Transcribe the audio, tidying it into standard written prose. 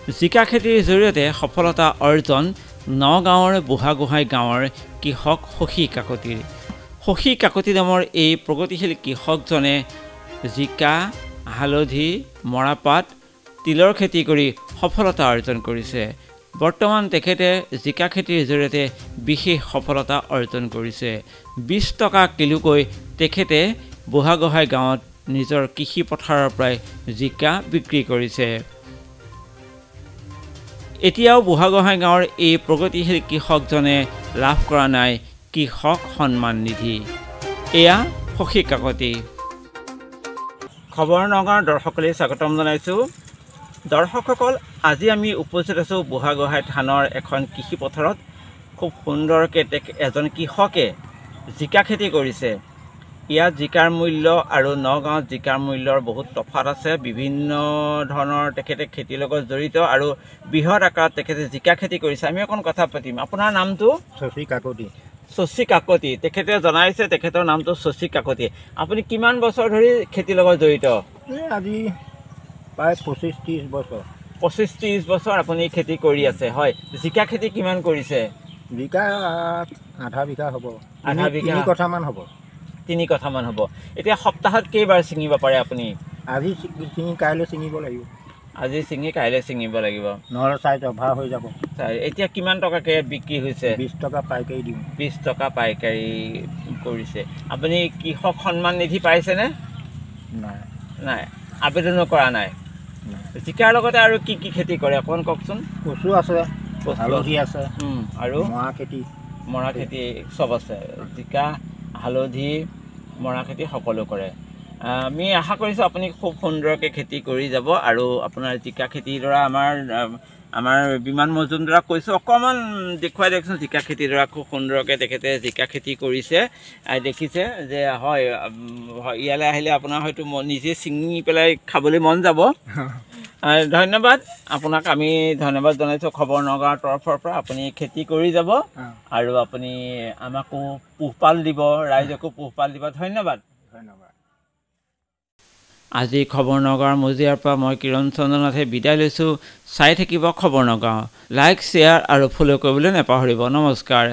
জিকা খেতিৰ জৰিয়তে সফলতা অৰ্জন নগাঁৱৰ বুঢ়াগোহাঁই গাঁৱৰ কৃষক শশী কাকতিৰ। শশী কাকতি নামৰ এই প্ৰগতিশীল কৃষকজনে জিকা, হালধি, মৰাপাট, তিলৰ খেতি কৰি সফলতা অৰ্জন কৰিছে। বৰ্তমান তেখেতে জিকা খেতিৰ জৰিয়তে বিশেষ সফলতা অৰ্জন কৰিছে। 20 টকা কিলোকৈ তেখেতে বুঢ়াগোহাঁই গাঁৱত নিজৰ কৃষি পথাৰৰ পৰাই জিকা বিক্ৰী কৰিছে। এতিয়াও বুঢ়াগোহাঁই গাঁৱৰ এই প্ৰগতিশীল কৃষকজনে লাভ কৰা নাই কৃষক সন্মান নিধি। এয়া শশী কাকতি। খবৰ নগাঁৱৰ দৰ্শকলৈ স্বাগতম জনাইছোঁ। দৰ্শকসকল, আজি আমি উপস্থিত আছোঁ বুঢ়াগোহাঁই থানৰ এখন কৃষি পথাৰত। খুব সুন্দৰকৈ এজন কৃষকে জিকা খেতি কৰিছে। ইয়াত জিকাৰ মূল্য আৰু নগাঁৱত জিকাৰ মূল্যৰ বহুত তফাত আছে। বিভিন্ন ধৰণৰ তেখেতে খেতিৰ লগত জড়িত আৰু বৃহৎ আকাৰত তেখেতে জিকা খেতি কৰিছে। আমি অকণ কথা পাতিম। আপোনাৰ নামটো? শশী কাকতি। শশী কাকতি। তেখেতে জনাইছে তেখেতৰ নামটো শশী কাকতি। আপুনি কিমান বছৰ ধৰি খেতিৰ লগত জড়িত? আজি প্ৰায় 25-30 বছৰ। 25-30 বছৰ আপুনি খেতি কৰি আছে। হয়, জিকা খেতি কিমান কৰিছে? জিকা আধা বিঘা হ'ব। আধা বিঘা? 3 কঠামান হ'ব। 3 কঠামান হ'ব। এতিয়া সপ্তাহত কেইবাৰ ছিঙিব পাৰে আপুনি? আজি ছিঙি কাইলৈ ছিঙিব লাগিব। আজি ছিঙি কাইলৈ ছিঙিব লাগিব, নহ'লে চাইজ অভাৰ হৈ যাব। এতিয়া কিমান টকাকৈ বিক্ৰী হৈছে? 20 টকা পাইকাৰী দিওঁ। 20 টকা পাইকাৰী কৰিছে। আপুনি কৃষক সন্মান নিধি পাইছেনে? নাই। নাই, আবেদনো কৰা নাই। জিকাৰ লগতে আৰু কি কি খেতি কৰে অকণমান কওকচোন। কচু আছে, হালধি আছে, আৰু মৰা খেতি চব আছে। জিকা, হালধি, মৰা খেতি সকলো কৰে। আমি আশা কৰিছোঁ আপুনি খুব সুন্দৰকৈ খেতি কৰি যাব। আৰু আপোনাৰ জিকা খেতিৰ দ্বাৰা আমাৰ বিমান মজুমদাৰক কৈছোঁ অকণমান দেখুৱাই দিয়কচোন। জিকা খেতিৰ দ্বাৰা খুব সুন্দৰকৈ তেখেতে জিকা খেতি কৰিছে। দেখিছে যে হয়, ইয়ালৈ আহিলে আপোনাৰ হয়তো নিজে ছিঙি পেলাই খাবলৈ মন যাব। ধন্যবাদ আপোনাক, আমি ধন্যবাদ জনাইছোঁ খবৰ নগাঁৱৰ তৰফৰ পৰা। আপুনি খেতি কৰি যাব আৰু আপুনি আমাকো পোহপাল দিব, ৰাইজকো পোহপাল দিব। ধন্যবাদ। ধন্যবাদ। আজি খবৰ নগাঁৱৰ মজিয়াৰ পৰা মই কিৰণ চন্দ্ৰ নাথে বিদায় লৈছোঁ। চাই থাকিব খবৰ নগাঁও। লাইক, শ্বেয়াৰ আৰু ফ'ল' কৰিবলৈ নাপাহৰিব। নমস্কাৰ।